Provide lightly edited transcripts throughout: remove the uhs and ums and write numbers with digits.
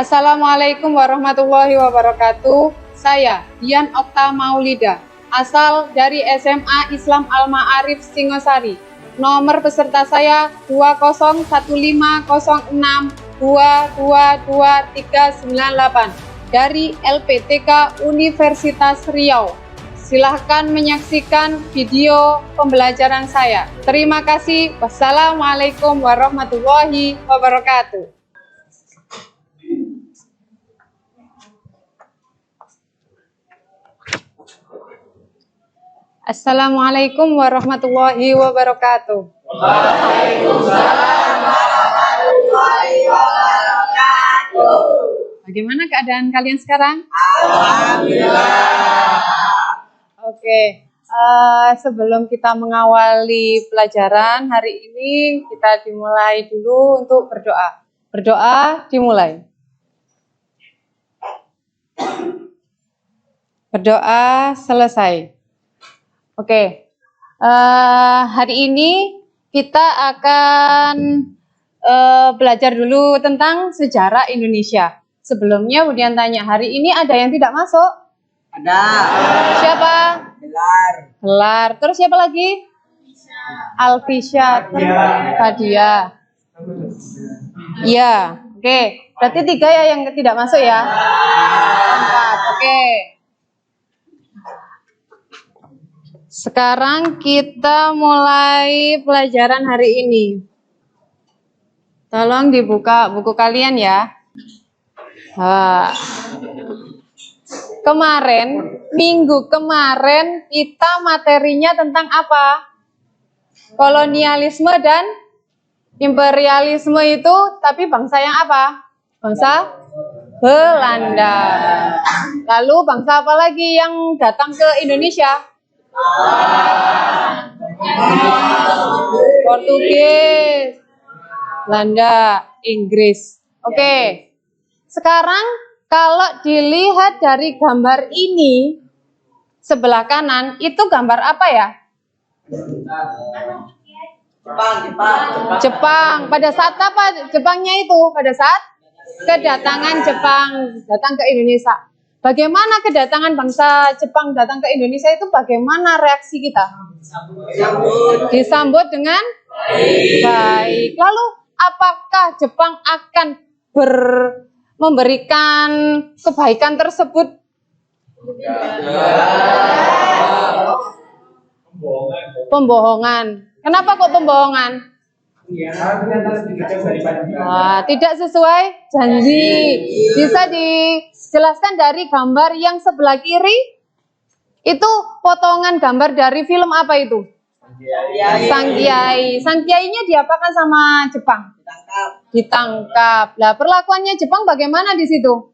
Assalamualaikum warahmatullahi wabarakatuh. Saya Dian Okta Maulida, asal dari SMA Islam Al Ma'arif Singosari. Nomor peserta saya 201506222398 dari LPTK Universitas Riau. Silahkan menyaksikan video pembelajaran saya. Terima kasih. Wassalamualaikum warahmatullahi wabarakatuh. Assalamualaikum warahmatullahi wabarakatuh. Waalaikumsalam warahmatullahi wabarakatuh. Bagaimana keadaan kalian sekarang? Alhamdulillah. Oke, sebelum kita mengawali pelajaran hari ini, kita dimulai dulu untuk berdoa. Berdoa dimulai. Berdoa selesai. Oke, hari ini kita akan belajar dulu tentang sejarah Indonesia. Sebelumnya Budian tanya, hari ini ada yang tidak masuk? Ada. Siapa? Gelar. Terus siapa lagi? Alfisya. Fadia. Iya, oke. Berarti 3 ya yang tidak masuk ya? 4, oke. Sekarang kita mulai pelajaran hari ini. Tolong dibuka buku kalian ya. Minggu kemarin kita materinya tentang apa? Kolonialisme dan imperialisme itu, tapi bangsa yang apa? Bangsa Belanda. Lalu bangsa apa lagi yang datang ke Indonesia? Portugis, Belanda, Inggris. Oke. Sekarang kalau dilihat dari gambar ini sebelah kanan, itu gambar apa ya? Jepang. Pada saat apa Jepangnya itu? Pada saat kedatangan Jepang datang ke Indonesia. Bagaimana kedatangan bangsa Jepang datang ke Indonesia itu, bagaimana reaksi kita? Disambut dengan baik. Lalu apakah Jepang akan memberikan kebaikan tersebut? Pembohongan. Kenapa kok pembohongan? Tidak sesuai janji. Bisa dijelaskan dari gambar yang sebelah kiri? Itu potongan gambar dari film apa itu? Sang Kiai. Sang Kiainya diapakan sama Jepang? Ditangkap. Lah perlakuannya Jepang bagaimana di situ?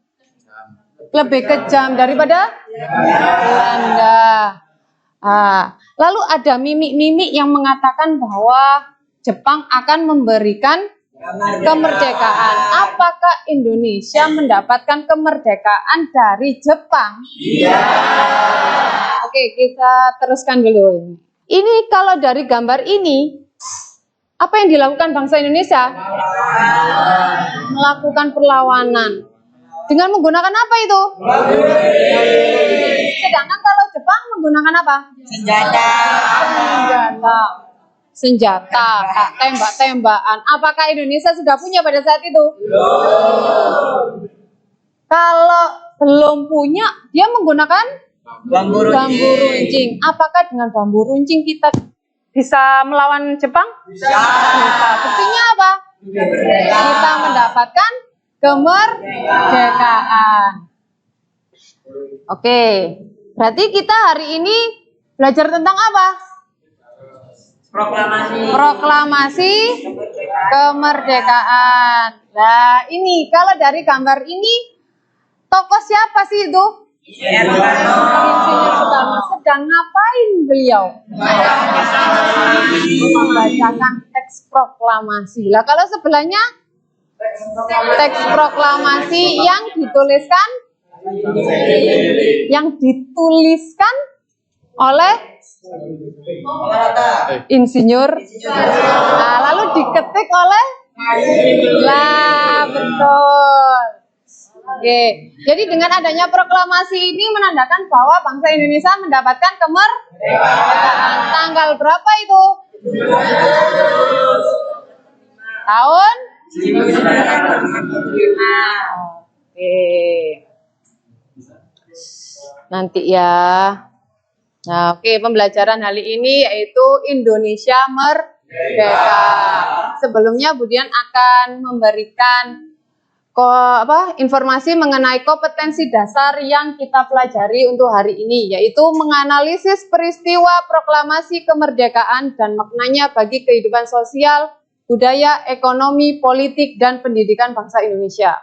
Lebih kejam daripada Belanda. Lalu ada mimik-mimik yang mengatakan bahwa Jepang akan memberikan kemerdekaan. Apakah Indonesia mendapatkan kemerdekaan dari Jepang? Iya. Oke, kita teruskan dulu. Ini kalau dari gambar ini, apa yang dilakukan bangsa Indonesia? Melakukan perlawanan. Dengan menggunakan apa itu? Sedangkan kalau Jepang menggunakan apa? Senjata, tembak-tembakan. Apakah Indonesia sudah punya pada saat itu? Kalau belum punya, dia menggunakan bambu runcing. Apakah dengan bambu runcing kita bisa melawan Jepang? Bisa. Buktinya apa? Kita mendapatkan kemerdekaan. Oke, berarti kita hari ini belajar tentang apa? Proklamasi kemerdekaan. Nah, ini kalau dari gambar ini, tokoh siapa sih itu? Insinyur Soekarno. Sedang ngapain beliau? Membacakan teks proklamasi. Lah kalau sebelahnya teks proklamasi yang dituliskan oleh insinyur. Nah, lalu diketik oleh lah, betul. Oke, jadi dengan adanya proklamasi ini menandakan bahwa bangsa Indonesia mendapatkan kemerdekaan. Tanggal berapa itu? Tahun? 1945. Oke. Nanti ya. Nah, oke, pembelajaran hari ini yaitu Indonesia Merdeka. Sebelumnya Budian akan memberikan informasi mengenai kompetensi dasar yang kita pelajari untuk hari ini, yaitu menganalisis peristiwa proklamasi kemerdekaan dan maknanya bagi kehidupan sosial, budaya, ekonomi, politik, dan pendidikan bangsa Indonesia.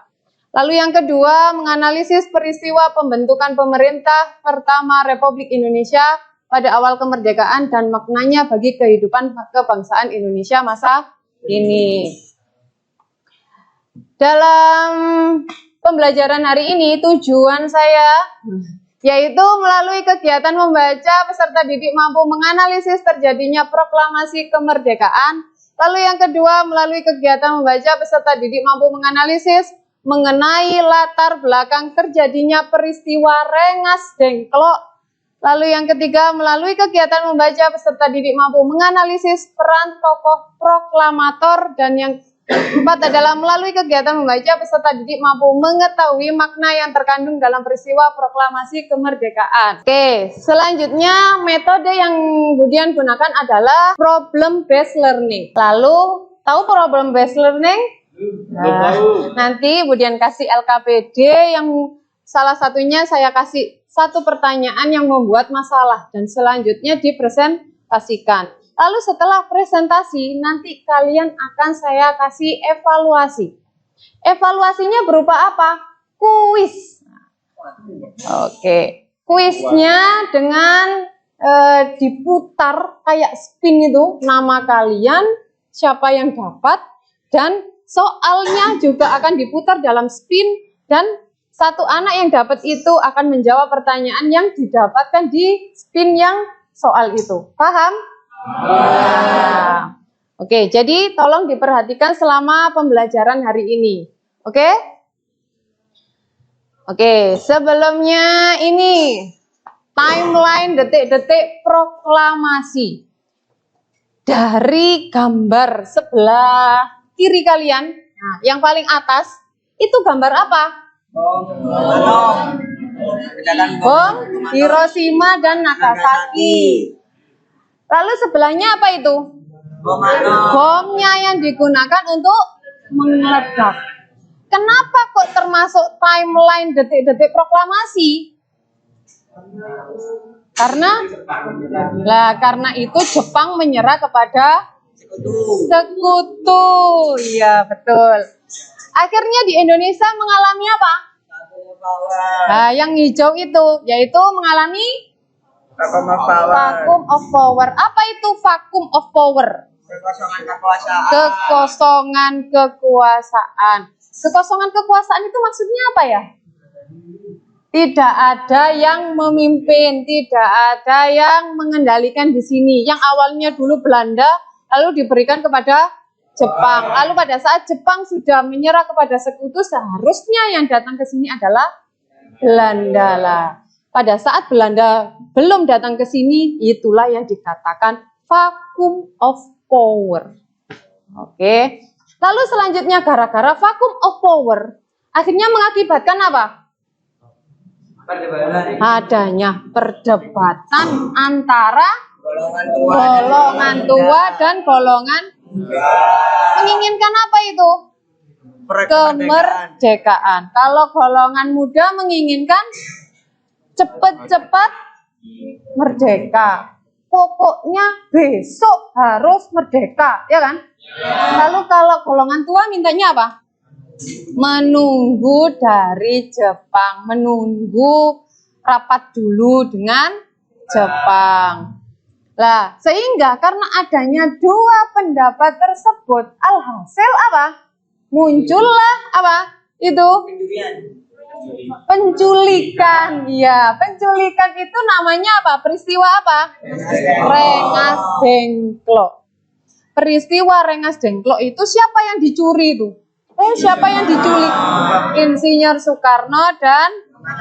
Lalu yang kedua, menganalisis peristiwa pembentukan pemerintah pertama Republik Indonesia pada awal kemerdekaan dan maknanya bagi kehidupan kebangsaan Indonesia masa ini. Dalam pembelajaran hari ini, tujuan saya yaitu melalui kegiatan membaca, peserta didik mampu menganalisis terjadinya proklamasi kemerdekaan. Lalu yang kedua, melalui kegiatan membaca, peserta didik mampu menganalisis mengenai latar belakang terjadinya peristiwa Rengas Dengklok. Lalu yang ketiga, melalui kegiatan membaca, peserta didik mampu menganalisis peran tokoh proklamator. Dan yang keempat adalah melalui kegiatan membaca, peserta didik mampu mengetahui makna yang terkandung dalam peristiwa proklamasi kemerdekaan. Oke, selanjutnya metode yang Budian gunakan adalah problem based learning. Lalu, tahu problem based learning? Nah, nanti Budian kasih LKPD yang salah satunya saya kasih satu pertanyaan yang membuat masalah dan selanjutnya dipresentasikan. Lalu setelah presentasi nanti kalian akan saya kasih evaluasi. Evaluasinya berupa apa? Kuis. Oke, kuisnya dengan diputar kayak spin itu nama kalian, siapa yang dapat, dan soalnya juga akan diputar dalam spin dan satu anak yang dapat itu akan menjawab pertanyaan yang didapatkan di spin yang soal itu. Paham? Nah, oke, jadi tolong diperhatikan selama pembelajaran hari ini. Oke? Oke, sebelumnya ini timeline detik-detik proklamasi. Dari gambar sebelah kiri kalian, nah, yang paling atas, itu gambar apa? Bom Hiroshima dan Nagasaki. Lalu sebelahnya apa itu? Bomnya yang digunakan untuk meledak. Kenapa kok termasuk timeline detik-detik proklamasi? Karena itu Jepang menyerah kepada sekutu. Ya, betul. Akhirnya di Indonesia mengalami apa? Nah, yang hijau itu yaitu mengalami vacuum of power. Apa itu vacuum of power? Kekosongan kekuasaan. Kekosongan kekuasaan. Kekosongan kekuasaan itu maksudnya apa ya? Tidak ada yang memimpin, tidak ada yang mengendalikan di sini. Yang awalnya dulu Belanda, lalu diberikan kepada Jepang. Lalu pada saat Jepang sudah menyerah kepada sekutu, seharusnya yang datang ke sini adalah Belanda lah. Pada saat Belanda belum datang ke sini, itulah yang dikatakan vacuum of power. Oke. Lalu selanjutnya gara-gara vacuum of power, akhirnya mengakibatkan apa? Adanya perdebatan antara golongan tua dan golongan menginginkan apa itu? Kemerdekaan. Kalau golongan muda menginginkan cepat-cepat merdeka. Pokoknya besok harus merdeka, ya kan? Lalu kalau golongan tua mintanya apa? Menunggu dari Jepang, menunggu rapat dulu dengan Jepang. Lah, sehingga karena adanya dua pendapat tersebut, alhasil apa? Muncullah apa? Itu penculikan. Ya, penculikan itu namanya apa? Peristiwa apa? Rengas Dengklok. Peristiwa Rengas Dengklok itu siapa yang dicuri itu? Siapa yang diculik? Insinyur Soekarno dan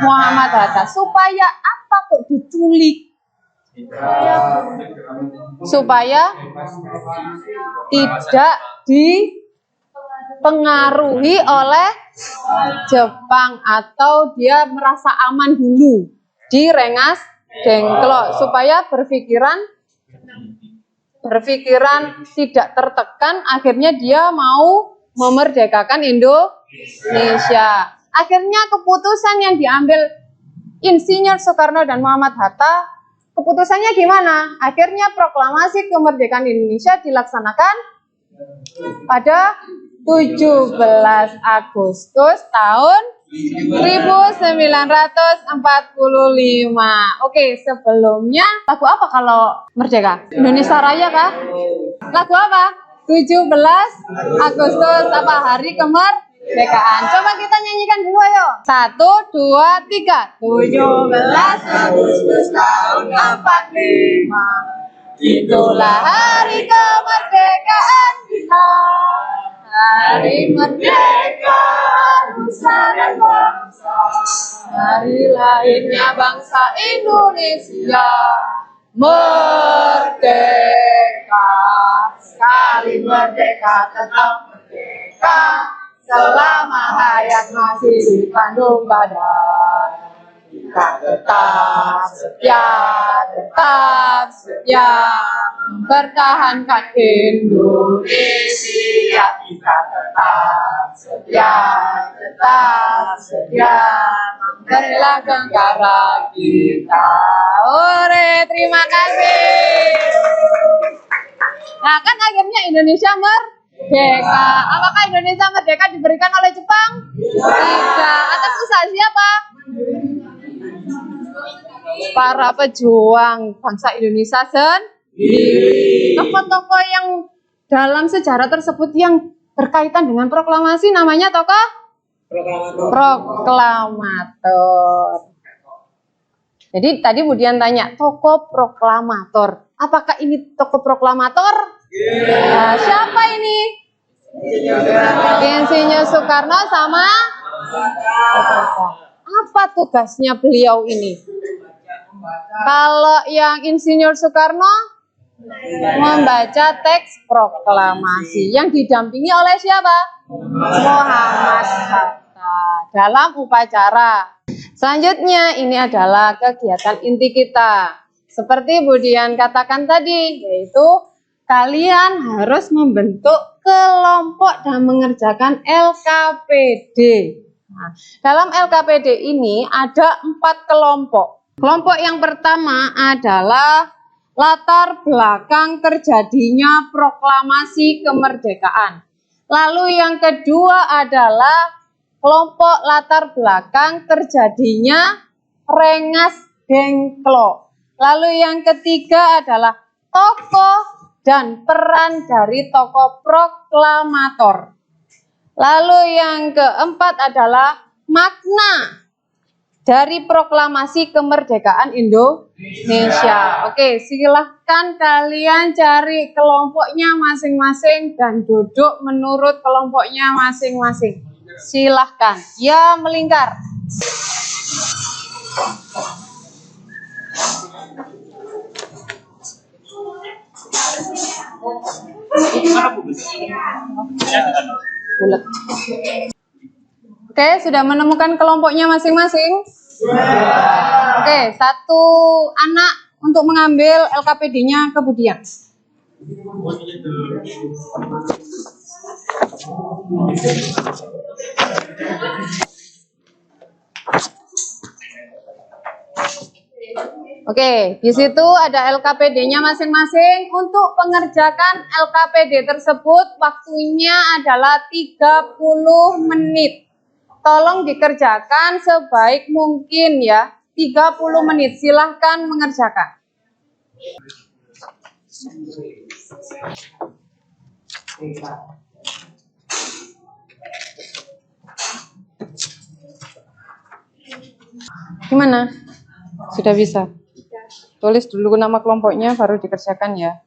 Muhammad Hatta. Supaya apa kok diculik? Supaya tidak dipengaruhi oleh Jepang atau dia merasa aman dulu di Rengas Dengklok, supaya berpikiran tidak tertekan, akhirnya dia mau memerdekakan Indonesia. Akhirnya keputusan yang diambil Insinyur Soekarno dan Muhammad Hatta, keputusannya gimana? Akhirnya proklamasi kemerdekaan Indonesia dilaksanakan pada 17 Agustus tahun 1945. Oke, sebelumnya lagu apa kalau merdeka? Indonesia Raya kah? Lagu apa? 17 Agustus apa hari kemerdekaan? Coba kita nyanyikan dulu ayo. 1, 2, 3. 17 Agustus tahun 45. Itulah hari kemerdekaan kita. Hari merdeka nusa dan bangsa, hari lahirnya bangsa Indonesia. Merdeka, sekali merdeka tetap merdeka, selama hayat masih dikandung badan. Kita tetap setia mempertahankan Indonesia. Kita tetap setia merelakan negara kita. Ore, terima kasih. Nah, kan akhirnya Indonesia merdeka. Apakah Indonesia merdeka diberikan oleh Jepang? Tidak. Atas usaha siapa? Para pejuang bangsa Indonesia sendiri. Tokoh-tokoh yang dalam sejarah tersebut yang berkaitan dengan proklamasi namanya tokoh proklamator. Jadi tadi Budian tanya, tokoh proklamator. Apakah ini tokoh proklamator? Nah, siapa ini? Insinyur Soekarno sama apa tugasnya beliau ini? Kalau yang Insinyur Soekarno membaca teks proklamasi yang didampingi oleh siapa? Muhammad Hatta dalam upacara. Selanjutnya ini adalah kegiatan inti kita. Seperti Budian katakan tadi, yaitu kalian harus membentuk kelompok dan mengerjakan LKPD. Nah, dalam LKPD ini ada 4 kelompok. Kelompok yang pertama adalah latar belakang terjadinya proklamasi kemerdekaan. Lalu yang kedua adalah kelompok latar belakang terjadinya Rengas Dengklok. Lalu yang ketiga adalah tokoh dan peran dari tokoh proklamator. Lalu yang keempat adalah makna dari proklamasi kemerdekaan Indonesia. Oke, silahkan kalian cari kelompoknya masing-masing dan duduk menurut kelompoknya masing-masing. Silahkan, ya melingkar. Bulat. Oke, sudah menemukan kelompoknya masing-masing? Oke, 1 anak untuk mengambil LKPD-nya ke Budian. Oke, di situ ada LKPD-nya masing-masing. Untuk pengerjakan LKPD tersebut waktunya adalah 30 menit. Tolong dikerjakan sebaik mungkin ya. 30 menit, silahkan mengerjakan. Gimana? Sudah bisa? Tulis dulu nama kelompoknya baru dikerjakan ya.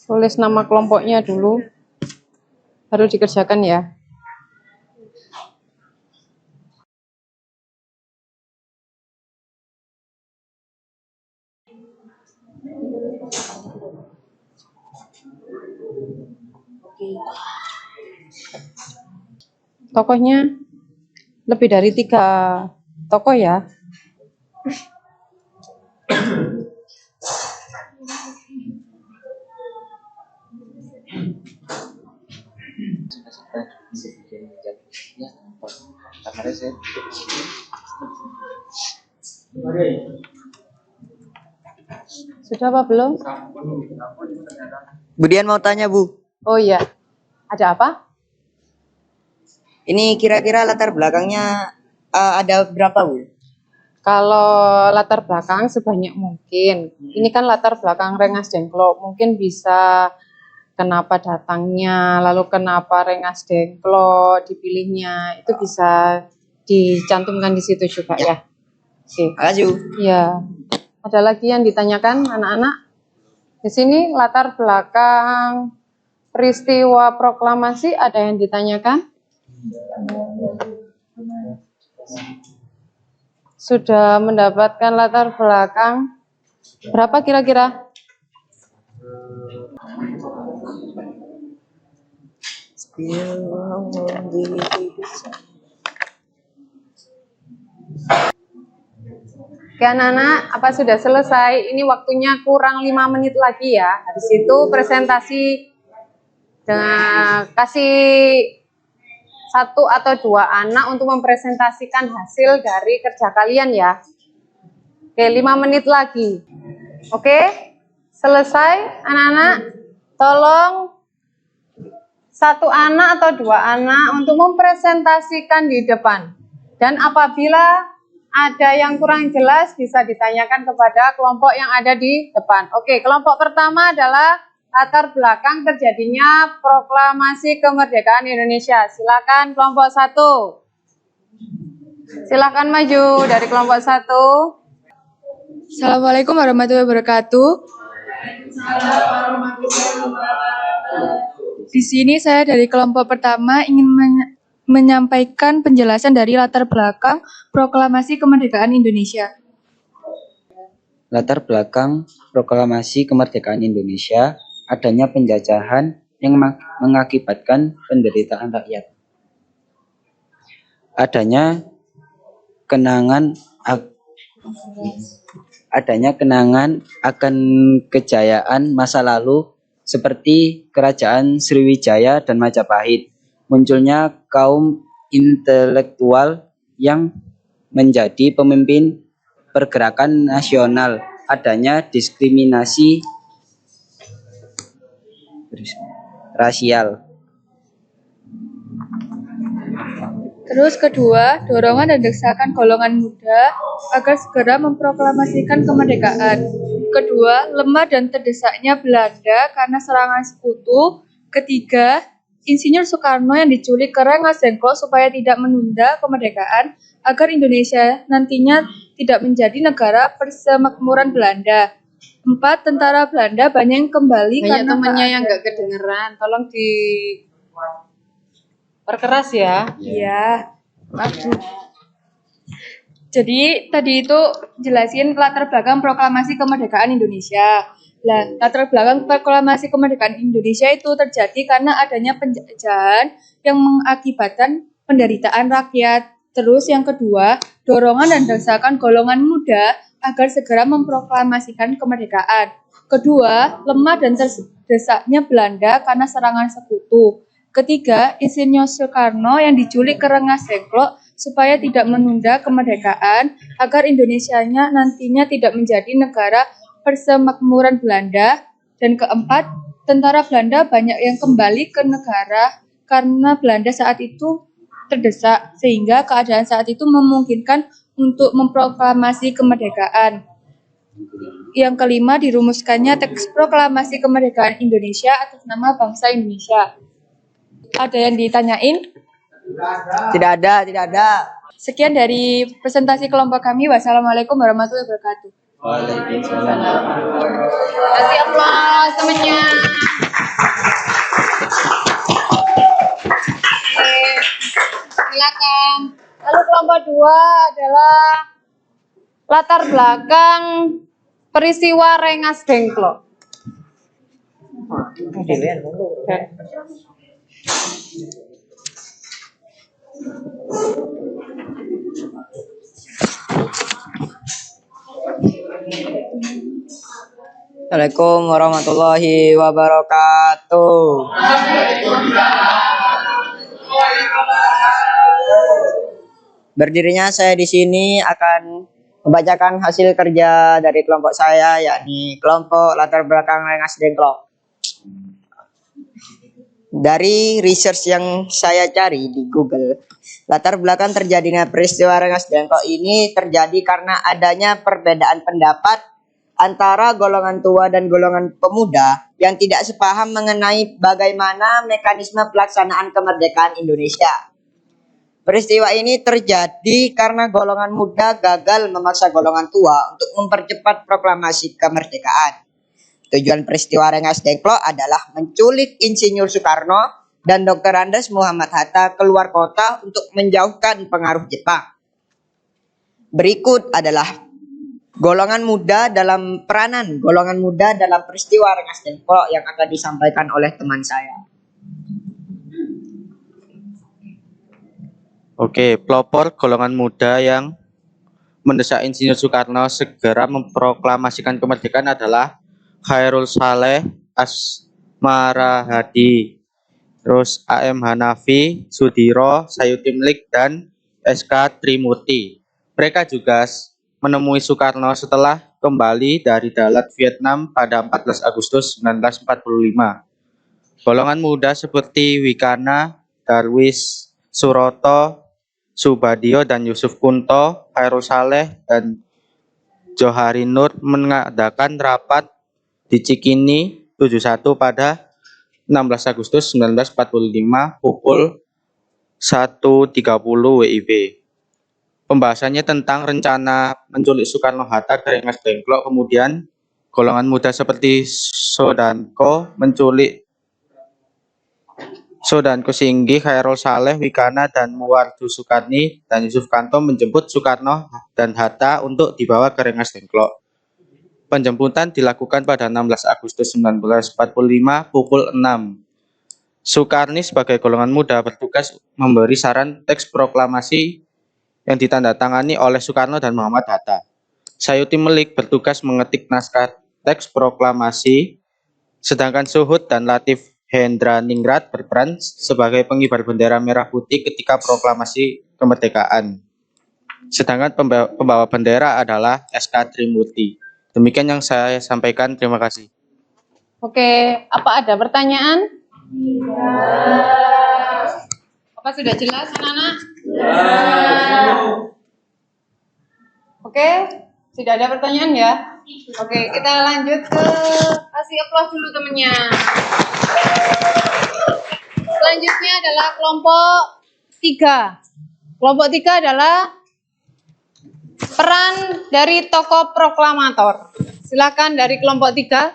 Tulis nama kelompoknya dulu, baru dikerjakan ya. Tokohnya lebih dari 3 tokoh ya. Sudah apa belum? Budian mau tanya, Bu. Oh iya, ada apa? Ini kira-kira latar belakangnya ada berapa, Bu? Kalau latar belakang sebanyak mungkin. Ini kan latar belakang Rengas Dengklok. Mungkin bisa kenapa datangnya, lalu kenapa Rengas Dengklok dipilihnya. Itu bisa dicantumkan di situ juga ya. Oke. Makasih, Bu. Ya. Ada lagi yang ditanyakan anak-anak? Di sini latar belakang peristiwa proklamasi ada yang ditanyakan? Sudah mendapatkan latar belakang berapa kira-kira? Oke anak-anak, apa sudah selesai? Ini waktunya kurang 5 menit lagi ya. Habis itu presentasi dengan kasih 1 atau 2 anak untuk mempresentasikan hasil dari kerja kalian ya. Oke, 5 menit lagi. Oke, selesai anak-anak. Tolong 1 anak atau 2 anak untuk mempresentasikan di depan. Dan apabila ada yang kurang jelas bisa ditanyakan kepada kelompok yang ada di depan. Oke, kelompok pertama adalah latar belakang terjadinya proklamasi kemerdekaan Indonesia. Silakan kelompok 1. Silakan maju dari kelompok 1. Assalamualaikum warahmatullahi wabarakatuh. Di sini saya dari kelompok pertama ingin menyampaikan penjelasan dari latar belakang proklamasi kemerdekaan Indonesia. Latar belakang proklamasi kemerdekaan Indonesia adanya penjajahan yang mengakibatkan penderitaan rakyat. Adanya kenangan akan kejayaan masa lalu seperti Kerajaan Sriwijaya dan Majapahit. Munculnya kaum intelektual yang menjadi pemimpin pergerakan nasional, adanya diskriminasi rasial. Terus kedua, dorongan dan desakan golongan muda agar segera memproklamasikan kemerdekaan. Kedua, lemah dan terdesaknya Belanda karena serangan sekutu. Ketiga, Insinyur Soekarno yang diculik ke Rengas Dengklok supaya tidak menunda kemerdekaan agar Indonesia nantinya tidak menjadi negara persemakmuran Belanda. 4, tentara Belanda banyak yang kembali Banyak karena temannya yang nggak kedengeran. Tolong diperkeras ya. Iya. Aduh. Jadi tadi itu jelasin latar belakang proklamasi kemerdekaan Indonesia. Nah, latar belakang proklamasi kemerdekaan Indonesia itu terjadi karena adanya penjajahan yang mengakibatkan penderitaan rakyat. Terus yang kedua, dorongan dan desakan golongan muda agar segera memproklamasikan kemerdekaan. Kedua, lemah dan terdesaknya Belanda karena serangan sekutu. Ketiga, Insinyur Soekarno yang diculik ke Rengas Dengklok supaya tidak menunda kemerdekaan agar Indonesianya nantinya tidak menjadi negara persemakmuran Belanda. Dan keempat, tentara Belanda banyak yang kembali ke negara karena Belanda saat itu terdesak, sehingga keadaan saat itu memungkinkan untuk memproklamasi kemerdekaan. Yang kelima, dirumuskannya teks proklamasi kemerdekaan Indonesia atas nama bangsa Indonesia. Ada yang ditanyain? Tidak ada. Sekian dari presentasi kelompok kami. Wassalamualaikum warahmatullahi wabarakatuh. Waalaikumsalam. Kasih aplaus temannya. Oke, silakan. Lalu kelompok 2 adalah latar belakang peristiwa Rengas Dengklok. Assalamualaikum warahmatullahi wabarakatuh. Berdirinya saya di sini akan membacakan hasil kerja dari kelompok saya, yakni kelompok latar belakang Rengas Dengklok. Dari research yang saya cari di Google, latar belakang terjadinya peristiwa Rengas Dengklok ini terjadi karena adanya perbedaan pendapat antara golongan tua dan golongan pemuda yang tidak sepaham mengenai bagaimana mekanisme pelaksanaan kemerdekaan Indonesia. Peristiwa ini terjadi karena golongan muda gagal memaksa golongan tua untuk mempercepat proklamasi kemerdekaan. Tujuan peristiwa Rengas Dengklok adalah menculik Insinyur Soekarno dan Dr. Andes Muhammad Hatta keluar kota untuk menjauhkan pengaruh Jepang. Berikut adalah peranan golongan muda dalam peristiwa Rengas Dengklok yang akan disampaikan oleh teman saya. Oke, pelopor golongan muda yang mendesak Insinyur Soekarno segera memproklamasikan kemerdekaan adalah Khairul Saleh, Asmara Hadi, terus AM Hanafi, Sudiro, Sayuti Mlik, dan SK Trimurti. Mereka juga menemui Soekarno setelah kembali dari Dalat Vietnam pada 14 Agustus 1945. Golongan muda seperti Wikana, Darwis, Suroto, Subadio, dan Yusuf Kunto, Khairul Saleh, dan Johari Nur mengadakan rapat di Cikini 71 pada 16 Agustus 1945 pukul 1.30 WIB. Pembahasannya tentang rencana menculik Soekarno-Hatta dari Rengas Dengklok. Kemudian golongan muda seperti Sodanko menculik Sodanko Singgi, Khairul Saleh, Wikana, dan Muwardu Soekarni, dan Yusuf Kanto menjemput Soekarno dan Hatta untuk dibawa ke Rengas Dengklok. Penjemputan dilakukan pada 16 Agustus 1945 pukul 6. Soekarni sebagai golongan muda bertugas memberi saran teks proklamasi yang ditandatangani oleh Soekarno dan Muhammad Hatta. Sayuti Mlik bertugas mengetik naskah teks proklamasi, sedangkan Suhud dan Latif Hendra Ningrat berperan sebagai pengibar bendera merah putih ketika proklamasi kemerdekaan. Sedangkan pembawa bendera adalah SK Trimurti. Demikian yang saya sampaikan. Terima kasih. Oke, apa ada pertanyaan? Apa sudah jelas, anak-anak? Oke, sudah ada pertanyaan ya? Oke, kita lanjut ke kasih aplaus dulu temennya. Selanjutnya adalah kelompok 3. Kelompok 3 adalah peran dari tokoh proklamator. Silakan dari kelompok 3.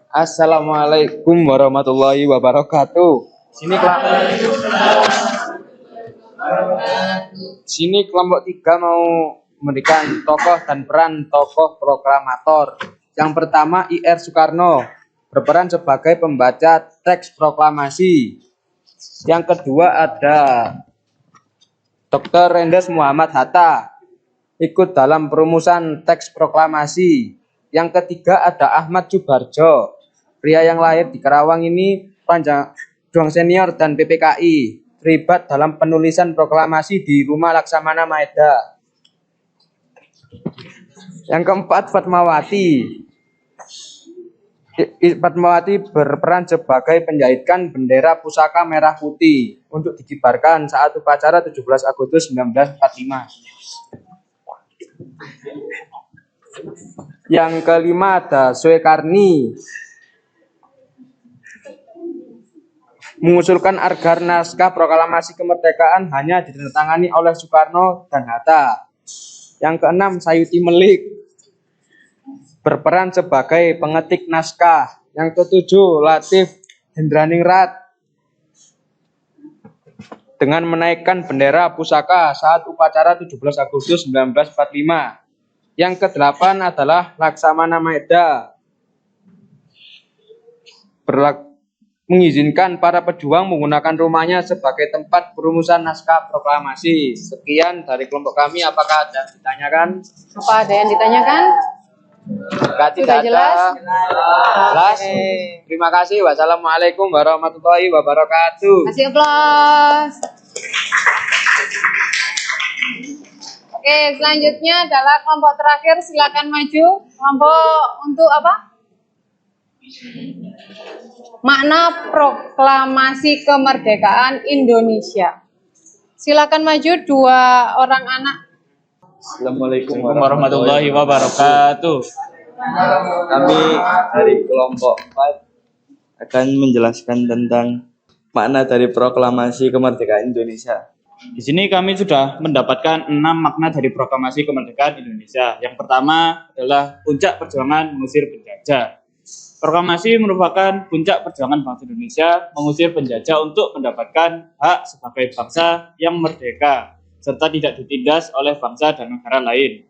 Assalamualaikum warahmatullahi wabarakatuh. Sini kelompok 3 mau memberikan tokoh dan peran tokoh proklamator. Yang pertama IR Soekarno berperan sebagai pembaca teks proklamasi. Yang kedua ada Dr. Andes Muhammad Hatta ikut dalam perumusan teks proklamasi. Yang ketiga ada Ahmad Subarjo, pria yang lahir di Karawang ini pejuang senior dan PPKI, terlibat dalam penulisan proklamasi di Rumah Laksamana Maeda. Yang keempat Fatmawati berperan sebagai penjahitkan bendera pusaka merah putih untuk dikibarkan saat upacara 17 Agustus 1945. Yang kelima ada Soekarni mengusulkan agar naskah proklamasi kemerdekaan hanya ditandatangani oleh Soekarno dan Hatta. Yang keenam, Sayuti Melik berperan sebagai pengetik naskah. Yang ketujuh, Latif Hendraningrat dengan menaikkan bendera pusaka saat upacara 17 Agustus 1945. Yang kedelapan adalah Laksamana Maeda mengizinkan para pejuang menggunakan rumahnya sebagai tempat perumusan naskah proklamasi. Sekian dari kelompok kami. Apakah ada yang ditanyakan? Apa ada yang ditanyakan? Jika tidak Sudah jelas? jelas. Terima kasih. Wassalamualaikum warahmatullahi wabarakatuh. Kasih aplaus. Oke, selanjutnya adalah kelompok terakhir. Silakan maju. Kelompok untuk apa? Makna proklamasi kemerdekaan Indonesia. Silakan maju 2 orang anak. Assalamualaikum warahmatullahi wabarakatuh. Kami dari kelompok 4 akan menjelaskan tentang makna dari proklamasi kemerdekaan Indonesia. Di sini kami sudah mendapatkan 6 makna dari proklamasi kemerdekaan Indonesia. Yang pertama adalah puncak perjuangan mengusir penjajah. Proklamasi merupakan puncak perjuangan bangsa Indonesia mengusir penjajah untuk mendapatkan hak sebagai bangsa yang merdeka serta tidak ditindas oleh bangsa dan negara lain.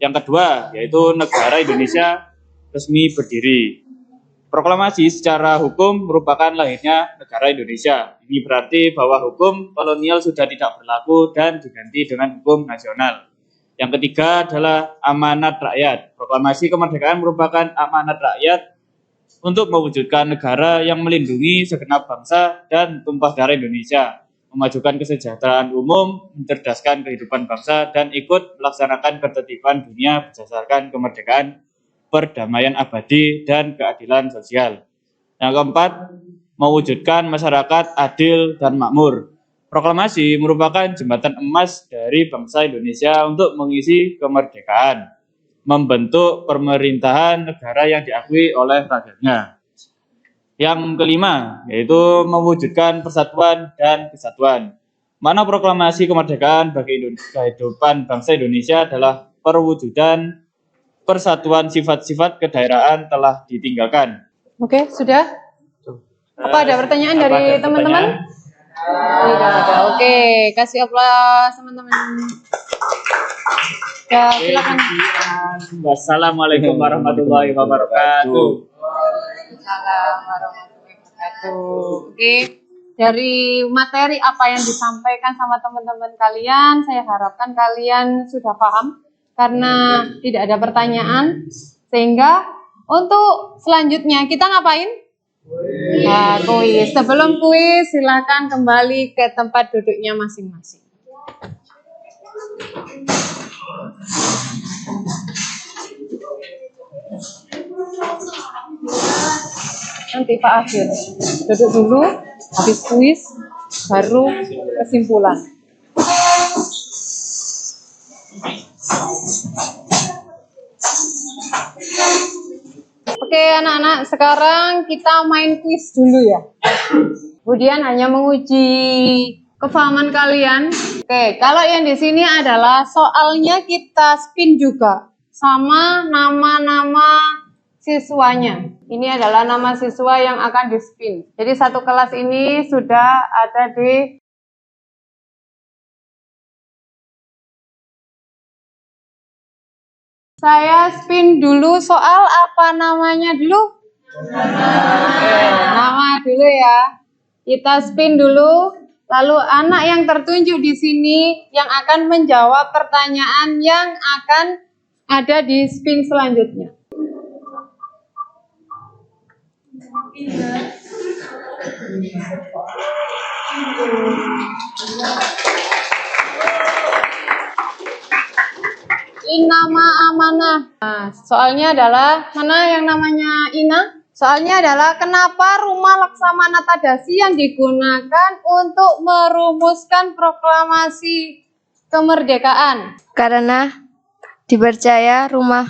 Yang kedua yaitu negara Indonesia resmi berdiri. Proklamasi secara hukum merupakan lahirnya negara Indonesia. Ini berarti bahwa hukum kolonial sudah tidak berlaku dan diganti dengan hukum nasional. Yang ketiga adalah amanat rakyat. Proklamasi kemerdekaan merupakan amanat rakyat untuk mewujudkan negara yang melindungi segenap bangsa dan tumpah darah Indonesia, memajukan kesejahteraan umum, mencerdaskan kehidupan bangsa, dan ikut melaksanakan ketertiban dunia berdasarkan kemerdekaan, perdamaian abadi, dan keadilan sosial. Yang keempat, mewujudkan masyarakat adil dan makmur. Proklamasi merupakan jembatan emas dari bangsa Indonesia untuk mengisi kemerdekaan, membentuk pemerintahan negara yang diakui oleh rakyatnya. Yang kelima, yaitu mewujudkan persatuan dan kesatuan. Makna proklamasi kemerdekaan bagi kehidupan bangsa Indonesia adalah perwujudan persatuan sifat-sifat kedaerahan telah ditinggalkan. Oke, sudah? Apa ada pertanyaan dari teman-teman? Tidak ada. Oke, kasih aplaus teman-teman. Ya, silakan. Wassalamualaikum warahmatullahi wabarakatuh. Waalaikumsalam warahmatullahi wabarakatuh. Oke, dari materi apa yang disampaikan sama teman-teman kalian, saya harapkan kalian sudah paham karena tidak ada pertanyaan. Sehingga untuk selanjutnya kita ngapain? Nah, kuis. Sebelum kuis, silakan kembali ke tempat duduknya masing-masing. Nanti Pak Akhir duduk dulu, habis kuis baru kesimpulan. Oke anak-anak, sekarang kita main kuis dulu ya. Kemudian hanya menguji kefahaman kalian. Oke, kalau yang di sini adalah soalnya kita spin juga sama nama-nama siswanya. Ini adalah nama siswa yang akan di spin. Jadi satu kelas ini sudah ada di saya spin dulu soal apa namanya dulu? Nama dulu ya. Kita spin dulu. Lalu anak yang tertunjuk di sini yang akan menjawab pertanyaan yang akan ada di spin selanjutnya. Nama amanah. Nah, soalnya adalah mana yang namanya Ina? Soalnya adalah kenapa rumah Laksamana Tadasi yang digunakan untuk merumuskan proklamasi kemerdekaan? Karena dipercaya rumah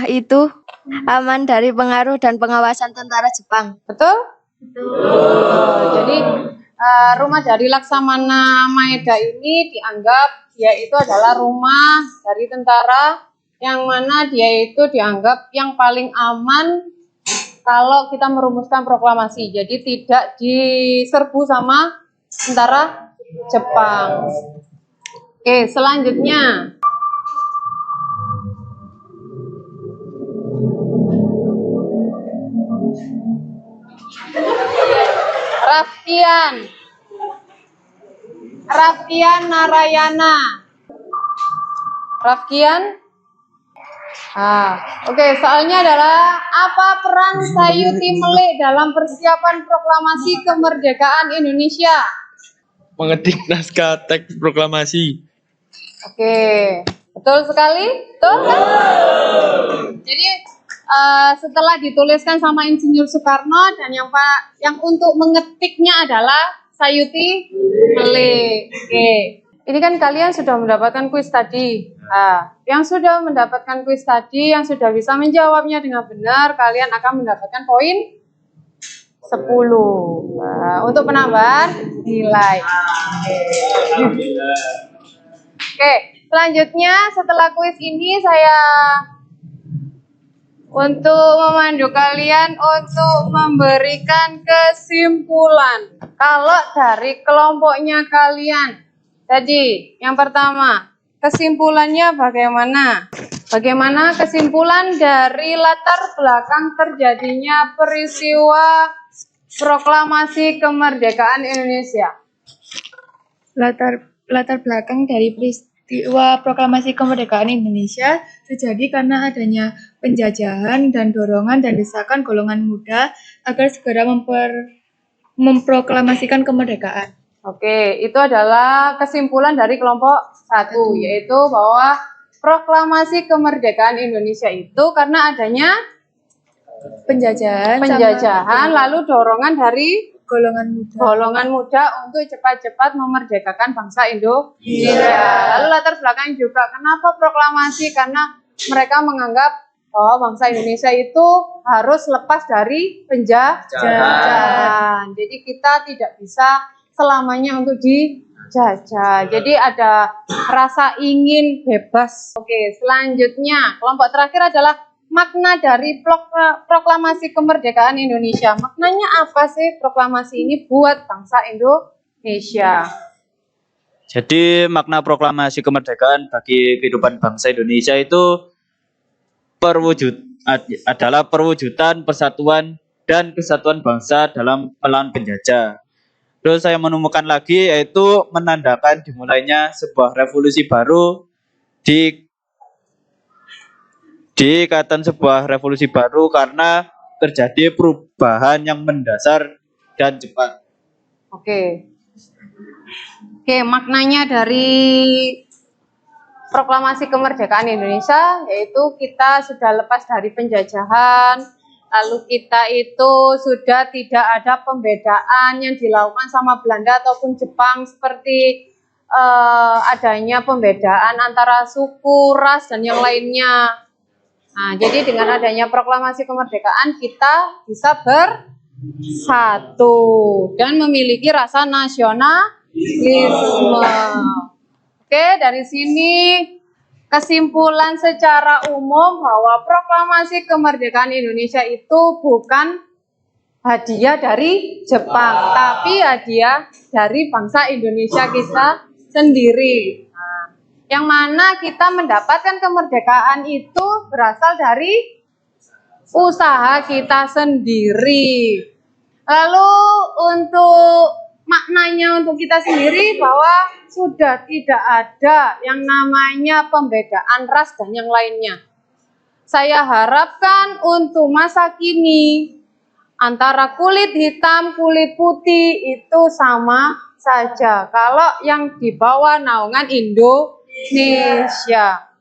itu aman dari pengaruh dan pengawasan tentara Jepang. Betul? Jadi rumah dari Laksamana Maeda ini dianggap dia itu adalah rumah dari tentara yang mana dia itu dianggap yang paling aman kalau kita merumuskan proklamasi. Jadi tidak diserbu sama tentara Jepang. Oke, selanjutnya. Rafkian Narayana. Rafkian. Oke, soalnya adalah apa peran Sayuti Melik dalam persiapan proklamasi kemerdekaan Indonesia? Mengetik naskah teks proklamasi. Oke, betul sekali, betul kan? Jadi setelah dituliskan sama Insinyur Soekarno dan yang untuk mengetiknya adalah Sayuti Melik. Oke, ini kan kalian sudah mendapatkan kuis tadi. Yang sudah mendapatkan kuis tadi, yang sudah bisa menjawabnya dengan benar, kalian akan mendapatkan poin 10 untuk penambahan nilai. Oke, selanjutnya setelah kuis ini saya untuk memandu kalian untuk memberikan kesimpulan. Kalau dari kelompoknya kalian tadi, yang pertama, kesimpulannya bagaimana? Bagaimana kesimpulan dari latar belakang terjadinya peristiwa proklamasi kemerdekaan Indonesia? Latar belakang dari peristiwa proklamasi kemerdekaan Indonesia terjadi karena adanya penjajahan dan dorongan dan desakan golongan muda agar segera memproklamasikan kemerdekaan. Oke, itu adalah kesimpulan dari kelompok 1, yaitu bahwa proklamasi kemerdekaan Indonesia itu karena adanya penjajahan lalu dorongan dari golongan muda untuk cepat-cepat memerdekakan bangsa Indonesia. Lalu latar belakang juga kenapa proklamasi? Karena mereka menganggap bahwa bangsa Indonesia itu harus lepas dari penjajahan. Jadi kita tidak bisa selamanya untuk dijajah. Jadi ada rasa ingin bebas. Oke, selanjutnya kelompok terakhir adalah makna dari proklamasi kemerdekaan Indonesia. Maknanya apa sih proklamasi ini buat bangsa Indonesia? Jadi makna proklamasi kemerdekaan bagi kehidupan bangsa Indonesia itu adalah perwujudan persatuan dan kesatuan bangsa dalam melawan penjajah. Terus saya menemukan lagi yaitu menandakan dimulainya sebuah revolusi baru dikatakan sebuah revolusi baru karena terjadi perubahan yang mendasar dan cepat. Oke, maknanya dari proklamasi kemerdekaan Indonesia yaitu kita sudah lepas dari penjajahan, lalu kita itu sudah tidak ada pembedaan yang dilakukan sama Belanda ataupun Jepang seperti adanya pembedaan antara suku, ras, dan yang lainnya. Nah, jadi dengan adanya proklamasi kemerdekaan kita bisa bersatu dan memiliki rasa nasionalisme. Oke, dari sini kesimpulan secara umum bahwa proklamasi kemerdekaan Indonesia itu bukan hadiah dari Jepang, tapi hadiah dari bangsa Indonesia kita sendiri. Nah, yang mana kita mendapatkan kemerdekaan itu berasal dari usaha kita sendiri. Lalu untuk maknanya untuk kita sendiri bahwa sudah tidak ada yang namanya pembedaan ras dan yang lainnya. Saya harapkan untuk masa kini antara kulit hitam, kulit putih itu sama saja. Kalau yang di bawah naungan Indonesia.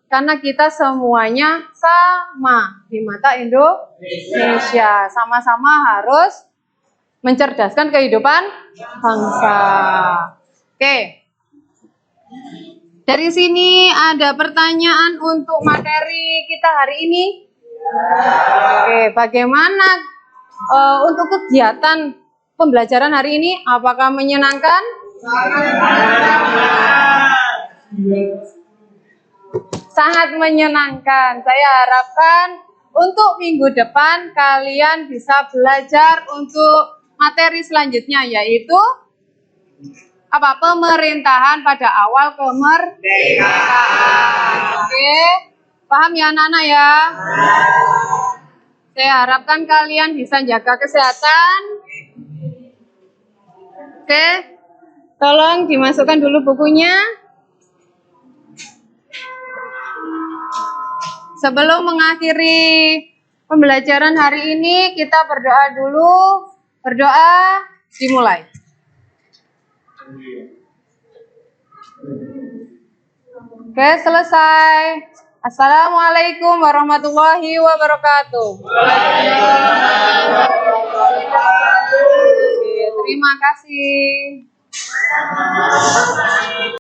Karena kita semuanya sama di mata Indonesia. Sama-sama harus mencerdaskan kehidupan bangsa. Oke. Dari sini ada pertanyaan untuk materi kita hari ini. Oke, bagaimana untuk kegiatan pembelajaran hari ini? Apakah menyenangkan? Sangat menyenangkan. Saya harapkan untuk minggu depan kalian bisa belajar untuk materi selanjutnya, yaitu apa? Pemerintahan pada awal kemerdekaan. Oke, paham ya anak-anak ya? Saya harapkan kalian bisa jaga kesehatan. Oke, tolong dimasukkan dulu bukunya. Sebelum mengakhiri pembelajaran hari ini, kita berdoa dulu. Berdoa, dimulai. Oke, selesai. Assalamualaikum warahmatullahi wabarakatuh. Oke, terima kasih.